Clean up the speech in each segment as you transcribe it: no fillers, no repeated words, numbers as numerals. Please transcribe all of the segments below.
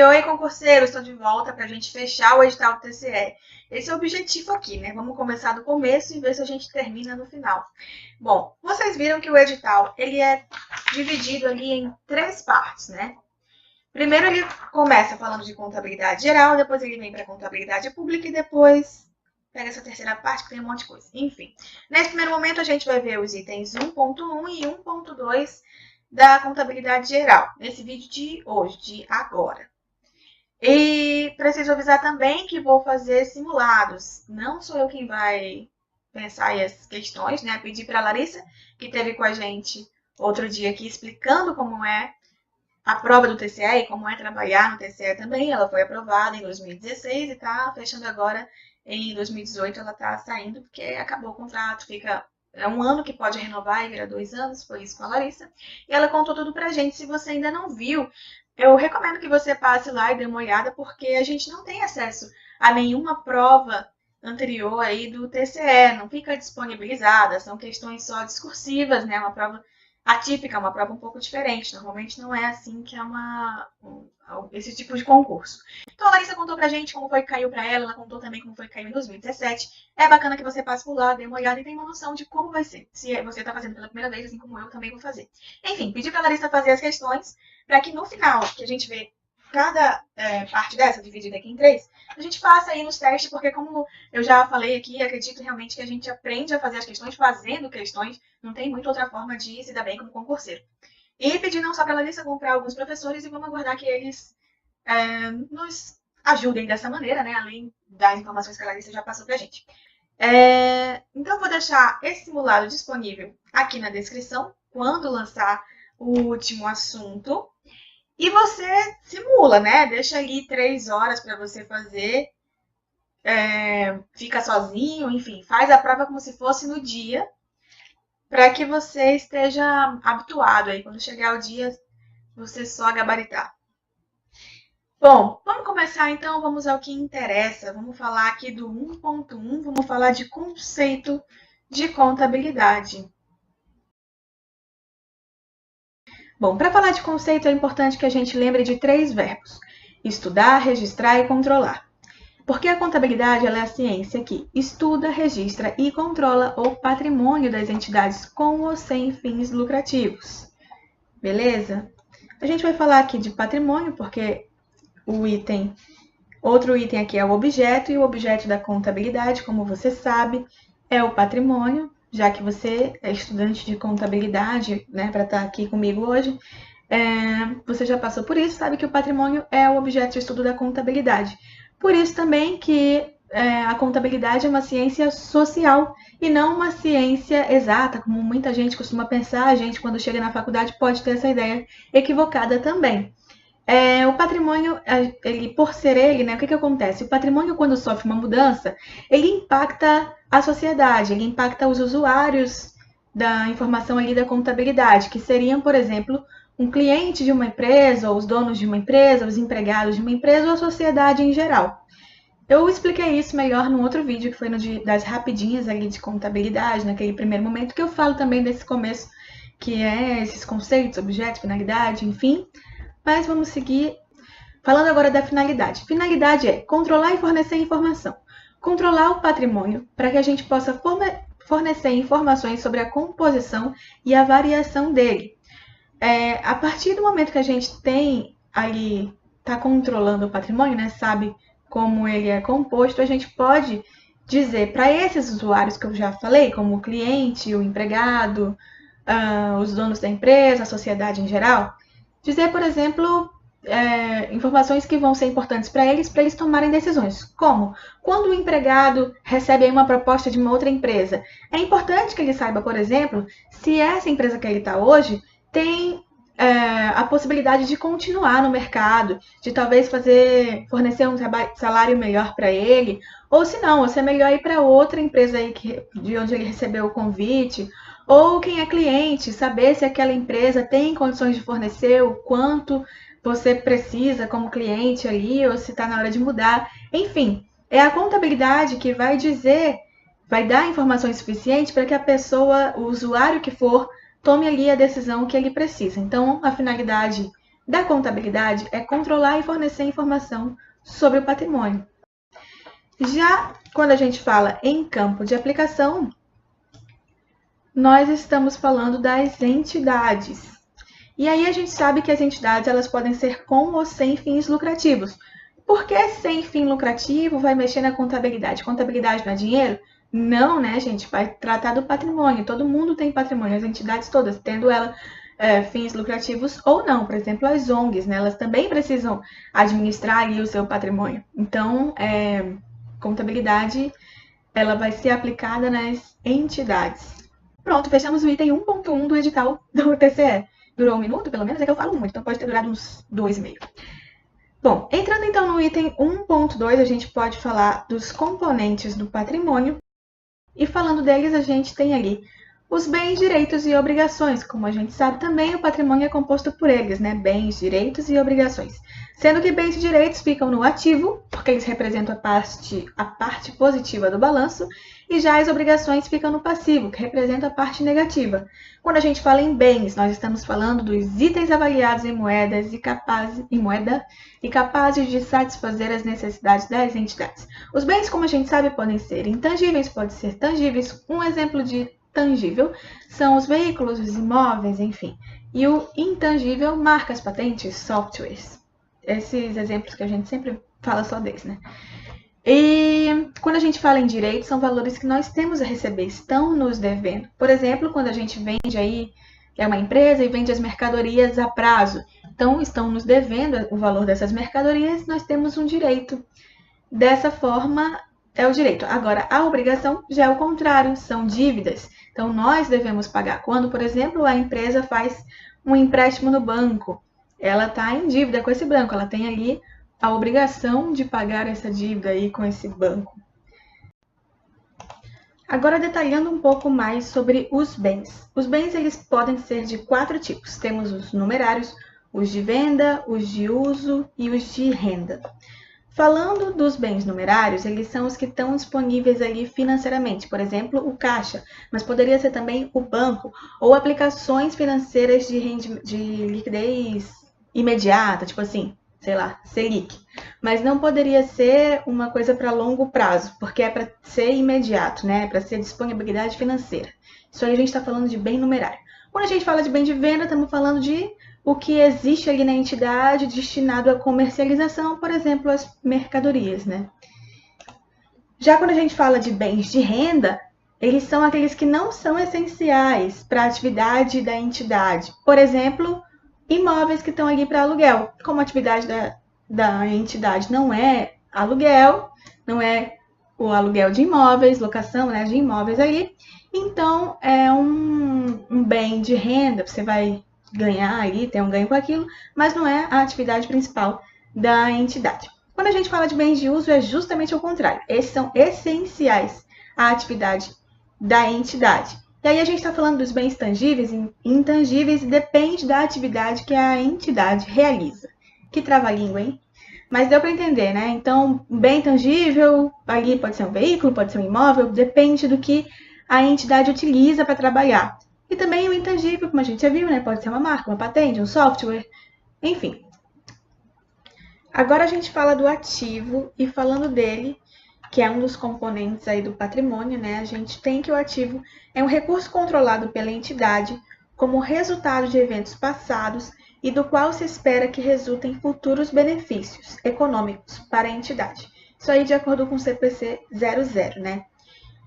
Oi, concurseiro, estou de volta para a gente fechar o edital do TCE. Esse é o objetivo aqui, né? Vamos começar do começo e ver se a gente termina no final. Bom, vocês viram que o edital ele é dividido ali em 3 partes, né? Primeiro ele começa falando de contabilidade geral, depois ele vem para contabilidade pública e depois pega essa terceira parte que tem um monte de coisa. Enfim, nesse primeiro momento a gente vai ver os itens 1.1 e 1.2 da contabilidade geral, nesse vídeo de hoje, de agora. E preciso avisar também que vou fazer simulados. Não sou eu quem vai pensar as questões, né? Pedi para a Larissa, que esteve com a gente outro dia aqui explicando como é a prova do TCE e como é trabalhar no TCE também. Ela foi aprovada em 2016 e está fechando agora em 2018. Ela está saindo porque acabou o contrato, é um ano que pode renovar e vira 2 anos, foi isso com a Larissa. E ela contou tudo pra gente. Se você ainda não viu, eu recomendo que você passe lá e dê uma olhada, porque a gente não tem acesso a nenhuma prova anterior aí do TCE, não fica disponibilizada, são questões só discursivas, né? Uma prova atípica, uma prova um pouco diferente. Normalmente não é assim que é esse tipo de concurso. Então a Larissa contou pra gente como foi que caiu pra ela contou também como foi que caiu em 2017. É bacana que você passe por lá, dê uma olhada e tenha uma noção de como vai ser. Se você tá fazendo pela primeira vez, assim como eu também vou fazer. Enfim, pedi pra Larissa fazer as questões para que no final, que a gente vê cada parte dessa dividida aqui em 3, a gente faça aí nos testes, porque como eu já falei aqui, acredito realmente que a gente aprende a fazer as questões fazendo questões, não tem muita outra forma de se dar bem como concurseiro. E pedi não só para a Larissa comprar alguns professores e vamos aguardar que eles nos ajudem dessa maneira, né? Além das informações que a Larissa já passou para a gente. Então, vou deixar esse simulado disponível aqui na descrição, quando lançar o último assunto. E você simula, né? Deixa ali 3 horas para você fazer. Fica sozinho, enfim, faz a prova como se fosse no dia, para que você esteja habituado aí. Quando chegar o dia, você só gabaritar. Bom, vamos começar então, vamos ao que interessa. Vamos falar aqui do 1.1, vamos falar de conceito de contabilidade. Bom, para falar de conceito é importante que a gente lembre de 3 verbos: estudar, registrar e controlar. Porque a contabilidade ela é a ciência que estuda, registra e controla o patrimônio das entidades com ou sem fins lucrativos. Beleza? A gente vai falar aqui de patrimônio porque outro item aqui é o objeto, e o objeto da contabilidade, como você sabe, é o patrimônio. Já que você é estudante de contabilidade, né, para estar aqui comigo hoje, você já passou por isso, sabe que o patrimônio é o objeto de estudo da contabilidade. Por isso também que a contabilidade é uma ciência social e não uma ciência exata, como muita gente costuma pensar. A gente, quando chega na faculdade, pode ter essa ideia equivocada também. O patrimônio, por ser ele, né, o que acontece? O patrimônio, quando sofre uma mudança, ele impacta a sociedade, ele impacta os usuários da informação ali da contabilidade, que seriam, por exemplo, um cliente de uma empresa, ou os donos de uma empresa, os empregados de uma empresa, ou a sociedade em geral. Eu expliquei isso melhor num outro vídeo, que foi no das rapidinhas ali de contabilidade, naquele primeiro momento, que eu falo também desse começo, que é esses conceitos, objeto, finalidade, enfim. Mas vamos seguir falando agora da finalidade. Finalidade é controlar e fornecer informação. Controlar o patrimônio para que a gente possa fornecer informações sobre a composição e a variação dele. A partir do momento que a gente tem ali, está controlando o patrimônio, né, sabe como ele é composto, a gente pode dizer para esses usuários que eu já falei, como o cliente, o empregado, os donos da empresa, a sociedade em geral, dizer, por exemplo, informações que vão ser importantes para eles tomarem decisões. Como? Quando o empregado recebe uma proposta de uma outra empresa, é importante que ele saiba, por exemplo, se essa empresa que ele está hoje tem a possibilidade de continuar no mercado, de talvez fornecer um salário melhor para ele, ou se não, se é melhor ir para outra empresa aí de onde ele recebeu o convite, ou quem é cliente, saber se aquela empresa tem condições de fornecer, o quanto você precisa como cliente ali, ou se está na hora de mudar. Enfim, é a contabilidade que vai dar informações suficientes para que a pessoa, o usuário que for, tome ali a decisão que ele precisa. Então, a finalidade da contabilidade é controlar e fornecer informação sobre o patrimônio. Já quando a gente fala em campo de aplicação, nós estamos falando das entidades. E aí a gente sabe que as entidades elas podem ser com ou sem fins lucrativos. Por que sem fim lucrativo vai mexer na contabilidade? Contabilidade não é dinheiro? Não, né, gente? Vai tratar do patrimônio. Todo mundo tem patrimônio, as entidades todas, tendo ela fins lucrativos ou não. Por exemplo, as ONGs, né? Elas também precisam administrar ali o seu patrimônio. Então, contabilidade ela vai ser aplicada nas entidades. Pronto, fechamos o item 1.1 do edital do TCE. Durou 1 minuto, pelo menos, é que eu falo muito, então pode ter durado uns 2,5. Bom, entrando então no item 1.2, a gente pode falar dos componentes do patrimônio. E falando deles, a gente tem ali os bens, direitos e obrigações. Como a gente sabe também, o patrimônio é composto por eles, né? Bens, direitos e obrigações. Sendo que bens e direitos ficam no ativo, porque eles representam a parte positiva do balanço, e já as obrigações ficam no passivo, que representa a parte negativa. Quando a gente fala em bens, nós estamos falando dos itens avaliados em moeda e capazes de satisfazer as necessidades das entidades. Os bens, como a gente sabe, podem ser intangíveis, podem ser tangíveis. Um exemplo de tangível são os veículos, os imóveis, enfim. E o intangível, marcas, patentes, softwares. Esses exemplos que a gente sempre fala só deles, né? E quando a gente fala em direitos, são valores que nós temos a receber, estão nos devendo. Por exemplo, quando a gente vende aí, é uma empresa e vende as mercadorias a prazo. Então, estão nos devendo o valor dessas mercadorias, nós temos um direito. Dessa forma, é o direito. Agora, a obrigação já é o contrário, são dívidas. Então, nós devemos pagar. Quando, por exemplo, a empresa faz um empréstimo no banco, ela está em dívida com esse banco, ela tem ali a obrigação de pagar essa dívida aí com esse banco. Agora, detalhando um pouco mais sobre os bens. Os bens, eles podem ser de 4 tipos. Temos os numerários, os de venda, os de uso e os de renda. Falando dos bens numerários, eles são os que estão disponíveis ali financeiramente, por exemplo, o caixa, mas poderia ser também o banco, ou aplicações financeiras de liquidez imediata, tipo assim, sei lá, Selic. Mas não poderia ser uma coisa para longo prazo, porque é para ser imediato, né? Para ser disponibilidade financeira. Isso aí a gente está falando de bem numerário. Quando a gente fala de bem de venda, estamos falando de o que existe ali na entidade destinado à comercialização, por exemplo, as mercadorias, né? Já quando a gente fala de bens de renda, eles são aqueles que não são essenciais para a atividade da entidade. Por exemplo, imóveis que estão ali para aluguel. Como a atividade da entidade não é aluguel, não é o aluguel de imóveis, locação, né, de imóveis ali, então é um bem de renda, você vai ganhar aí, ter um ganho com aquilo, mas não é a atividade principal da entidade. Quando a gente fala de bens de uso, é justamente o contrário. Esses são essenciais à atividade da entidade. E aí a gente está falando dos bens tangíveis e intangíveis e depende da atividade que a entidade realiza. Que trava-língua, hein? Mas deu para entender, né? Então, bem tangível, ali pode ser um veículo, pode ser um imóvel, depende do que a entidade utiliza para trabalhar. E também o intangível, como a gente já viu, né? Pode ser uma marca, uma patente, um software, enfim. Agora a gente fala do ativo e falando dele, que é um dos componentes aí do patrimônio, né? A gente tem que o ativo é um recurso controlado pela entidade como resultado de eventos passados e do qual se espera que resultem futuros benefícios econômicos para a entidade. Isso aí de acordo com o CPC 00, né?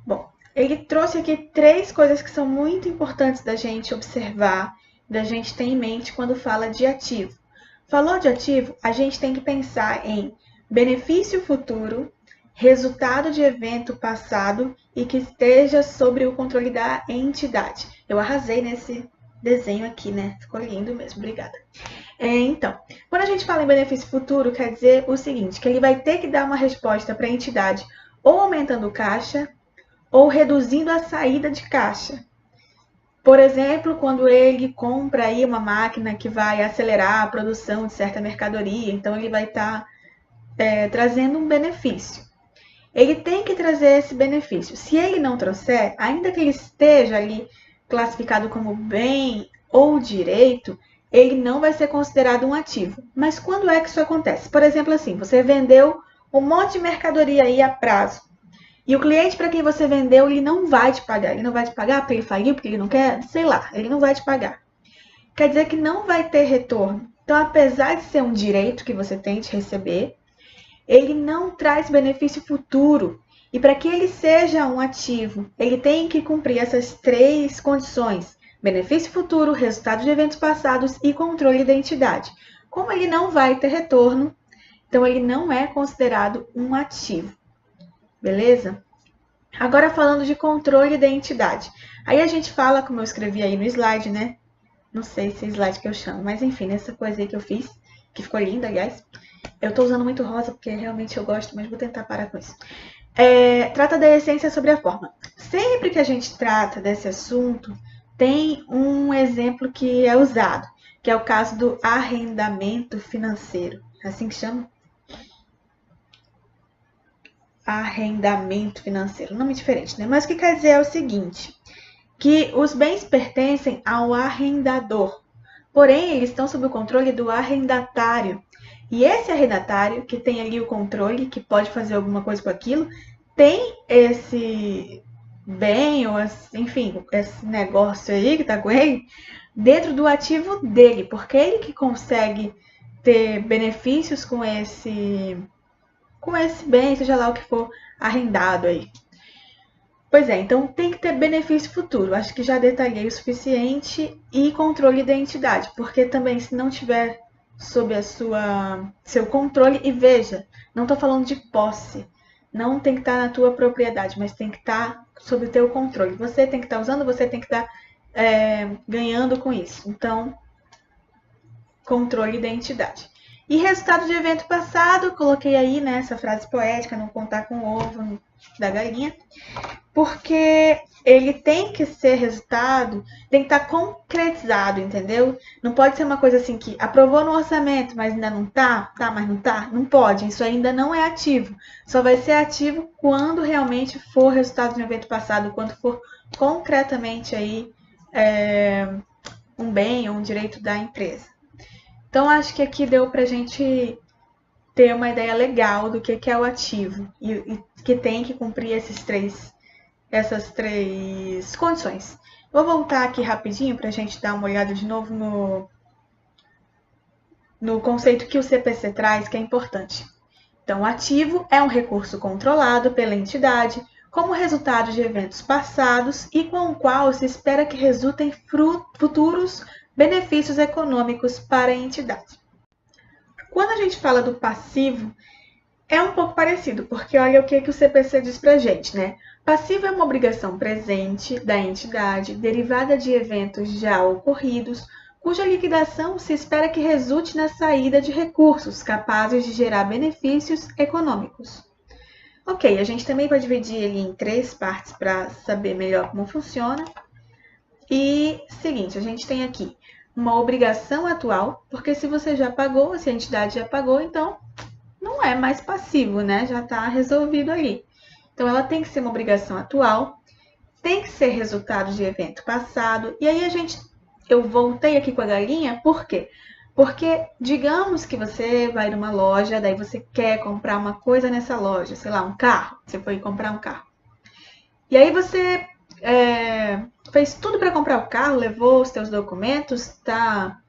Bom, ele trouxe aqui 3 coisas que são muito importantes da gente observar, da gente ter em mente quando fala de ativo. Falou de ativo, a gente tem que pensar em benefício futuro, resultado de evento passado e que esteja sob o controle da entidade. Eu arrasei nesse desenho aqui, né? Ficou lindo mesmo, obrigada. Então, quando a gente fala em benefício futuro, quer dizer o seguinte, que ele vai ter que dar uma resposta para a entidade ou aumentando o caixa ou reduzindo a saída de caixa. Por exemplo, quando ele compra aí uma máquina que vai acelerar a produção de certa mercadoria, então ele vai estar trazendo um benefício. Ele tem que trazer esse benefício. Se ele não trouxer, ainda que ele esteja ali classificado como bem ou direito, ele não vai ser considerado um ativo. Mas quando é que isso acontece? Por exemplo, assim, você vendeu um monte de mercadoria aí a prazo. E o cliente para quem você vendeu, ele não vai te pagar. Ele não vai te pagar porque ele faliu, porque ele não quer, sei lá, ele não vai te pagar. Quer dizer que não vai ter retorno. Então, apesar de ser um direito que você tem de receber, ele não traz benefício futuro. E para que ele seja um ativo, ele tem que cumprir essas 3 condições: benefício futuro, resultado de eventos passados e controle de identidade. Como ele não vai ter retorno, então ele não é considerado um ativo. Beleza? Agora falando de controle de identidade. Aí a gente fala, como eu escrevi aí no slide, né? Não sei se é slide que eu chamo, mas enfim, nessa coisa aí que eu fiz, que ficou linda, aliás. Eu tô usando muito rosa porque realmente eu gosto, mas vou tentar parar com isso. Trata da essência sobre a forma. Sempre que a gente trata desse assunto, tem um exemplo que é usado, que é o caso do arrendamento financeiro. É assim que chama? Arrendamento financeiro. Nome diferente, né? Mas o que quer dizer é o seguinte, que os bens pertencem ao arrendador, porém eles estão sob o controle do arrendatário. E esse arrendatário, que tem ali o controle, que pode fazer alguma coisa com aquilo, tem esse bem, ou enfim, esse negócio aí que tá com ele, dentro do ativo dele, porque é ele que consegue ter benefícios com esse bem, seja lá o que for arrendado aí. Pois é, então tem que ter benefício futuro. Acho que já detalhei o suficiente. E controle de identidade, porque também se não tiver sob seu controle, e veja, não estou falando de posse, não tem que estar na tua propriedade, mas tem que estar sob o teu controle. Você tem que estar usando, você tem que estar ganhando com isso. Então, controle de identidade. E resultado de evento passado, coloquei aí, né, essa frase poética, não contar com o ovo da galinha, porque ele tem que ser resultado, tem que estar concretizado, entendeu? Não pode ser uma coisa assim que aprovou no orçamento, mas ainda não tá, mas não tá, não pode, isso ainda não é ativo. Só vai ser ativo quando realmente for resultado de um evento passado, quando for concretamente aí um bem ou um direito da empresa. Então, acho que aqui deu para a gente ter uma ideia legal do que é o ativo e que tem que cumprir essas três condições. Vou voltar aqui rapidinho para a gente dar uma olhada de novo no conceito que o CPC traz, que é importante. Então, o ativo é um recurso controlado pela entidade como resultado de eventos passados e com o qual se espera que resultem futuros benefícios econômicos para a entidade. Quando a gente fala do passivo, é um pouco parecido, porque olha o que o CPC diz pra gente, né? Passivo é uma obrigação presente da entidade, derivada de eventos já ocorridos, cuja liquidação se espera que resulte na saída de recursos capazes de gerar benefícios econômicos. Ok, a gente também vai dividir ele em 3 partes para saber melhor como funciona. E seguinte, a gente tem aqui uma obrigação atual, porque se você já pagou, se a entidade já pagou, então não é mais passivo, né? Já está resolvido ali. Então, ela tem que ser uma obrigação atual, tem que ser resultado de evento passado. E aí eu voltei aqui com a galinha, por quê? Porque digamos que você vai numa loja, daí você quer comprar uma coisa nessa loja, sei lá, um carro. Você foi comprar um carro. E aí você fez tudo para comprar o carro, levou os seus documentos, está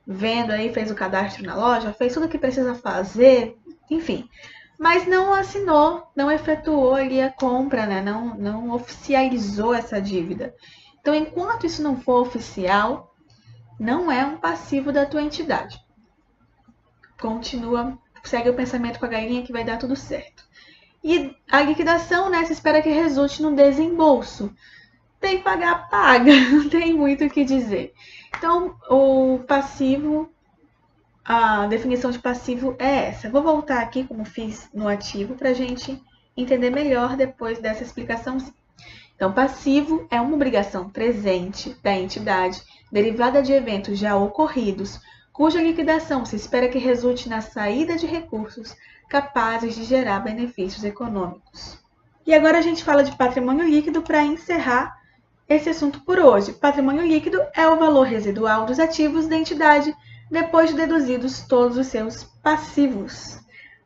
vendo aí, fez o cadastro na loja, fez tudo o que precisa fazer, enfim. Mas não assinou, não efetuou ali a compra, né? Não oficializou essa dívida. Então, enquanto isso não for oficial, não é um passivo da tua entidade. Continua, segue o pensamento com a galinha que vai dar tudo certo. E a liquidação, né, se espera que resulte no desembolso. Tem que pagar, paga, não tem muito o que dizer. Então, o passivo, a definição de passivo é essa. Vou voltar aqui, como fiz no ativo, para a gente entender melhor depois dessa explicação. Então, passivo é uma obrigação presente da entidade, derivada de eventos já ocorridos, cuja liquidação se espera que resulte na saída de recursos capazes de gerar benefícios econômicos. E agora a gente fala de patrimônio líquido para encerrar esse assunto por hoje. Patrimônio líquido é o valor residual dos ativos da entidade depois de deduzidos todos os seus passivos.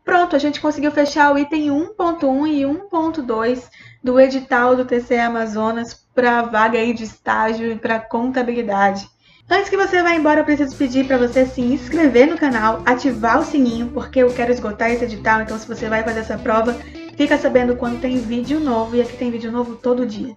Pronto, a gente conseguiu fechar o item 1.1 e 1.2 do edital do TCE Amazonas para a vaga aí de estágio e para contabilidade. Antes que você vá embora, eu preciso pedir para você se inscrever no canal, ativar o sininho, porque eu quero esgotar esse edital, então se você vai fazer essa prova, fica sabendo quando tem vídeo novo, e aqui tem vídeo novo todo dia.